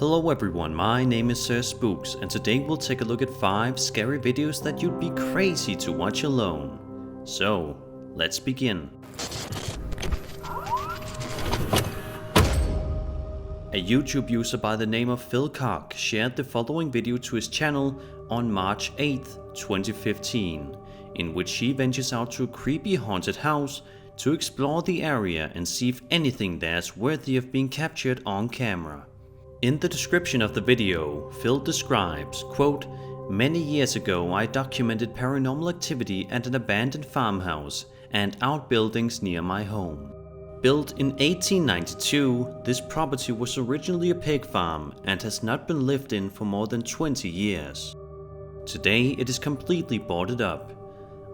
Hello everyone, my name is Sir Spooks, and today we'll take a look at 5 scary videos that you'd be crazy to watch alone. So, let's begin. A YouTube user by the name of Phil Cock shared the following video to his channel on March 8th, 2015, in which he ventures out to a creepy haunted house to explore the area and see if anything there is worthy of being captured on camera. In the description of the video, Phil describes, quote, "Many years ago I documented paranormal activity at an abandoned farmhouse and outbuildings near my home. Built in 1892, this property was originally a pig farm and has not been lived in for more than 20 years. Today it is completely boarded up.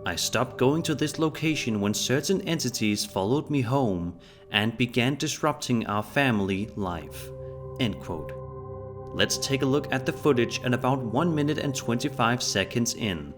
I stopped going to this location when certain entities followed me home and began disrupting our family life." End quote. Let's take a look at the footage at about 1 minute and 25 seconds in.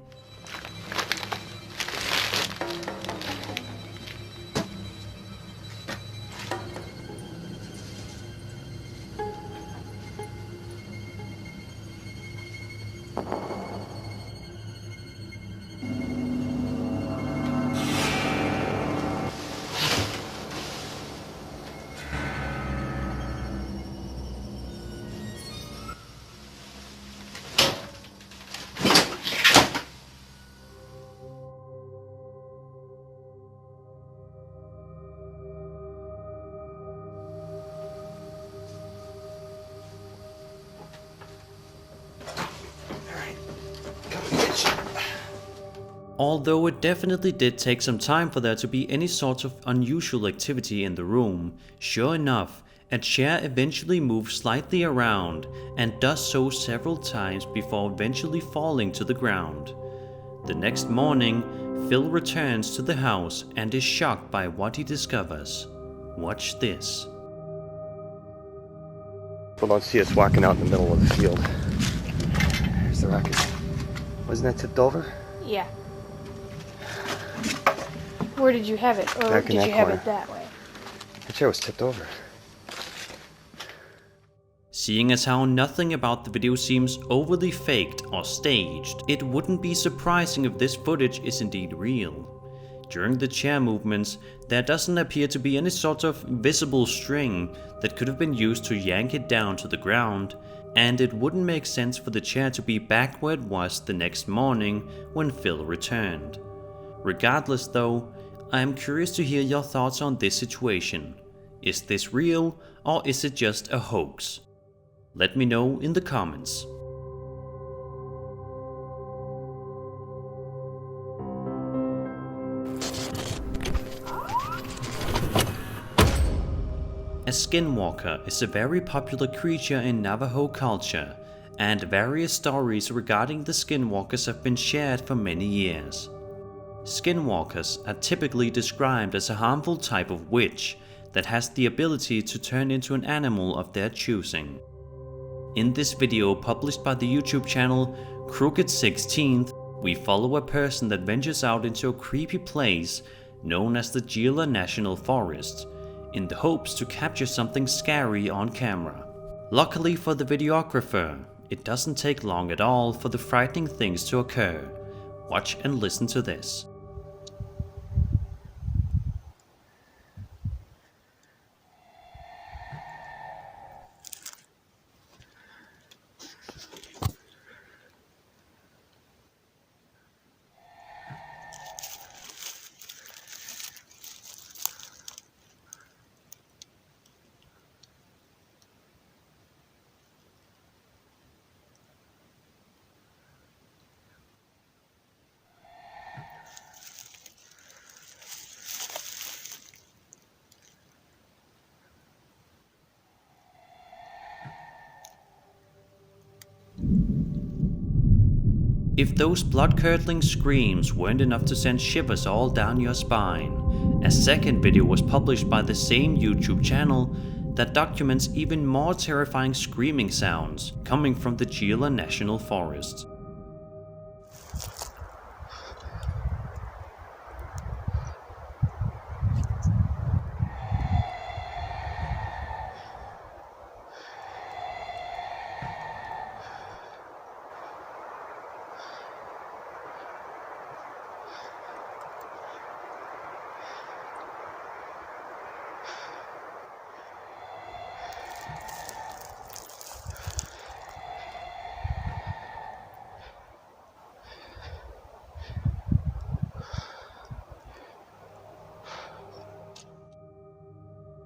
Although it definitely did take some time for there to be any sort of unusual activity in the room, sure enough, a chair eventually moves slightly around and does so several times before eventually falling to the ground. The next morning, Phil returns to the house and is shocked by what he discovers. Watch this. People don't see us walking out in the middle of the field. There's the rocket. Wasn't that tipped over? Yeah. Where did you have it? Or Back in did that you have corner. it that way? The chair was tipped over. Seeing as how nothing about the video seems overly faked or staged, it wouldn't be surprising if this footage is indeed real. During the chair movements, there doesn't appear to be any sort of visible string that could have been used to yank it down to the ground, and it wouldn't make sense for the chair to be back where it was the next morning when Phil returned. Regardless though, I am curious to hear your thoughts on this situation. Is this real, or is it just a hoax? Let me know in the comments. A Skinwalker is a very popular creature in Navajo culture, and various stories regarding the Skinwalkers have been shared for many years. Skinwalkers are typically described as a harmful type of witch that has the ability to turn into an animal of their choosing. In this video published by the YouTube channel Crooked 16th, we follow a person that ventures out into a creepy place known as the Gila National Forest, in the hopes to capture something scary on camera. Luckily for the videographer, it doesn't take long at all for the frightening things to occur. Watch and listen to this. If those blood-curdling screams weren't enough to send shivers all down your spine, a second video was published by the same YouTube channel that documents even more terrifying screaming sounds coming from the Gila National Forest.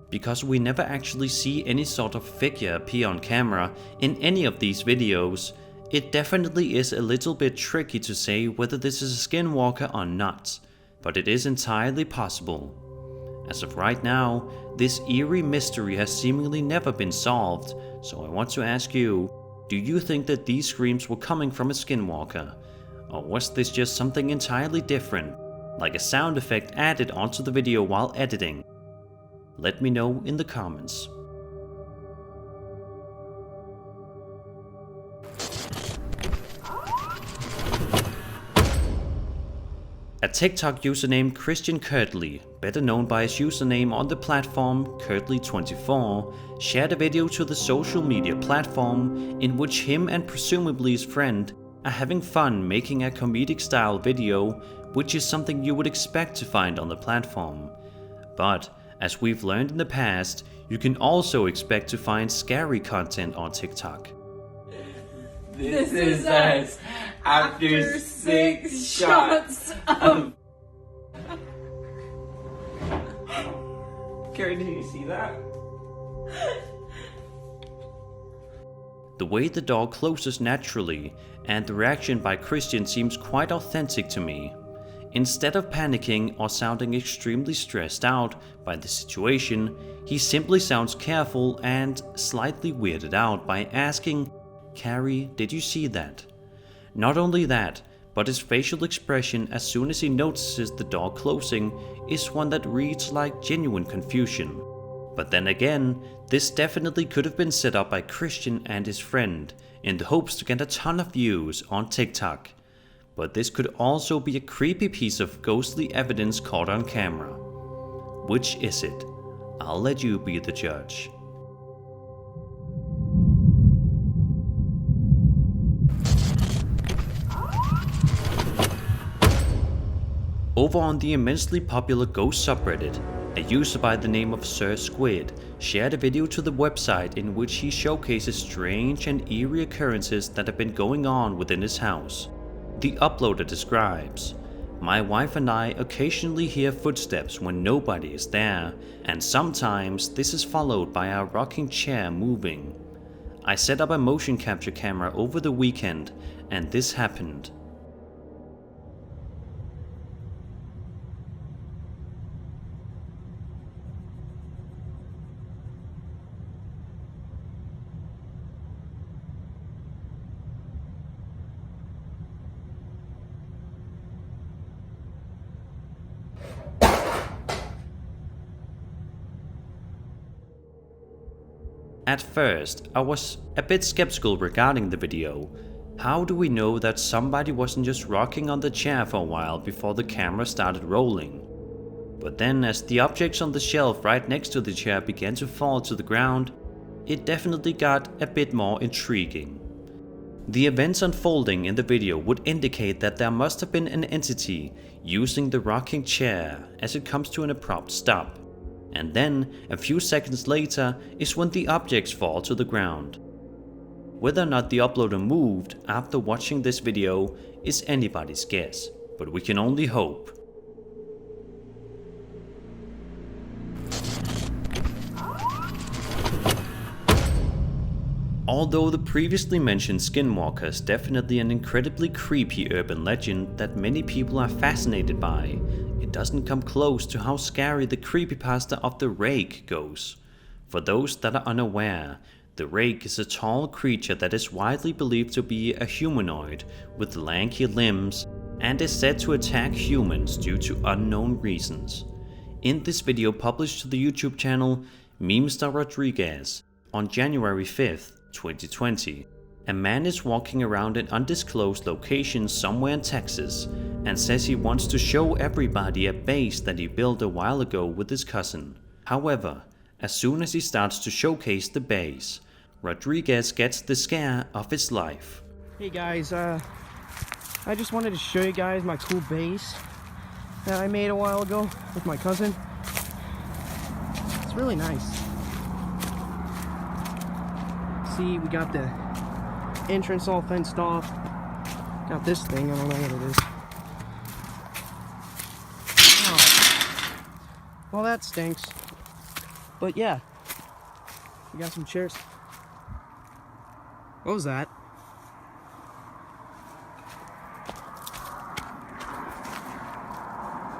Because we never actually see any sort of figure appear on camera in any of these videos, it definitely is a little bit tricky to say whether this is a Skinwalker or not, but it is entirely possible. As of right now, this eerie mystery has seemingly never been solved, so I want to ask you, do you think that these screams were coming from a Skinwalker? Or was this just something entirely different, like a sound effect added onto the video while editing? Let me know in the comments. A TikTok user named Christian Kirtley, better known by his username on the platform Kirtley24, shared a video to the social media platform in which him and presumably his friend are having fun making a comedic style video, which is something you would expect to find on the platform. But as we've learned in the past, you can also expect to find scary content on TikTok. This is us after 6 shots of... Carrie, did you see that? The way the door closes naturally and the reaction by Christian seems quite authentic to me. Instead of panicking or sounding extremely stressed out by the situation, he simply sounds careful and slightly weirded out by asking, "Carrie, did you see that?" Not only that, but his facial expression as soon as he notices the door closing is one that reads like genuine confusion. But then again, this definitely could have been set up by Christian and his friend in the hopes to get a ton of views on TikTok. But this could also be a creepy piece of ghostly evidence caught on camera. Which is it? I'll let you be the judge. Over on the immensely popular ghost subreddit, a user by the name of Sir Squid shared a video to the website in which he showcases strange and eerie occurrences that have been going on within his house. The uploader describes, "My wife and I occasionally hear footsteps when nobody is there, and sometimes this is followed by our rocking chair moving. I set up a motion capture camera over the weekend, and this happened." At first, I was a bit skeptical regarding the video. How do we know that somebody wasn't just rocking on the chair for a while before the camera started rolling? But then as the objects on the shelf right next to the chair began to fall to the ground, it definitely got a bit more intriguing. The events unfolding in the video would indicate that there must have been an entity using the rocking chair as it comes to an abrupt stop. And then, a few seconds later, is when the objects fall to the ground. Whether or not the uploader moved after watching this video is anybody's guess, but we can only hope. Although the previously mentioned Skinwalker is definitely an incredibly creepy urban legend that many people are fascinated by, it doesn't come close to how scary the creepypasta of the Rake goes. For those that are unaware, the Rake is a tall creature that is widely believed to be a humanoid with lanky limbs and is said to attack humans due to unknown reasons. In this video published to the YouTube channel Memestar Rodriguez on January 5th, 2020, a man is walking around an undisclosed location somewhere in Texas and says he wants to show everybody a base that he built a while ago with his cousin. However, as soon as he starts to showcase the base, Rodriguez gets the scare of his life. Hey guys, I just wanted to show you guys my cool base that I made a while ago with my cousin. It's really nice. See, we got the entrance all fenced off. Got this thing, I don't know what it is. Oh. Well, that stinks. But yeah, we got some chairs. What was that?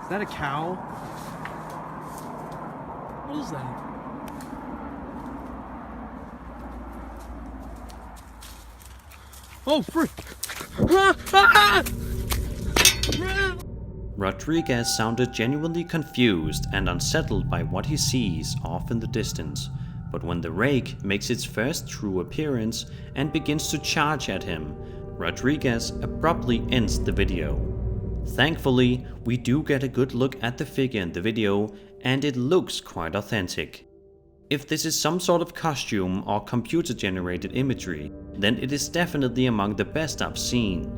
Is that a cow? What is that? Oh, frick! Rodriguez sounded genuinely confused and unsettled by what he sees off in the distance, but when the Rake makes its first true appearance and begins to charge at him, Rodriguez abruptly ends the video. Thankfully, we do get a good look at the figure in the video, and it looks quite authentic. If this is some sort of costume or computer-generated imagery, then it is definitely among the best I've seen.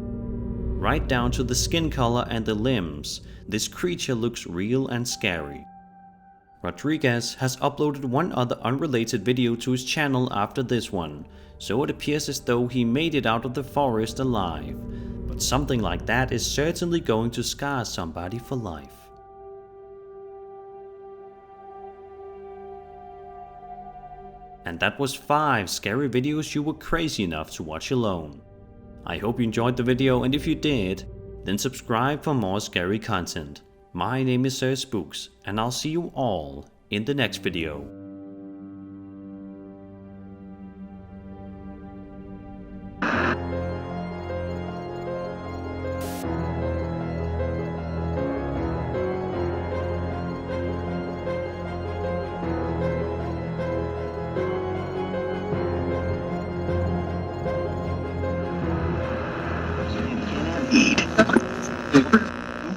Right down to the skin color and the limbs, this creature looks real and scary. Rodriguez has uploaded one other unrelated video to his channel after this one, so it appears as though he made it out of the forest alive, but something like that is certainly going to scar somebody for life. And that was 5 scary videos you were crazy enough to watch alone. I hope you enjoyed the video, and if you did, then subscribe for more scary content. My name is Spooks, and I'll see you all in the next video.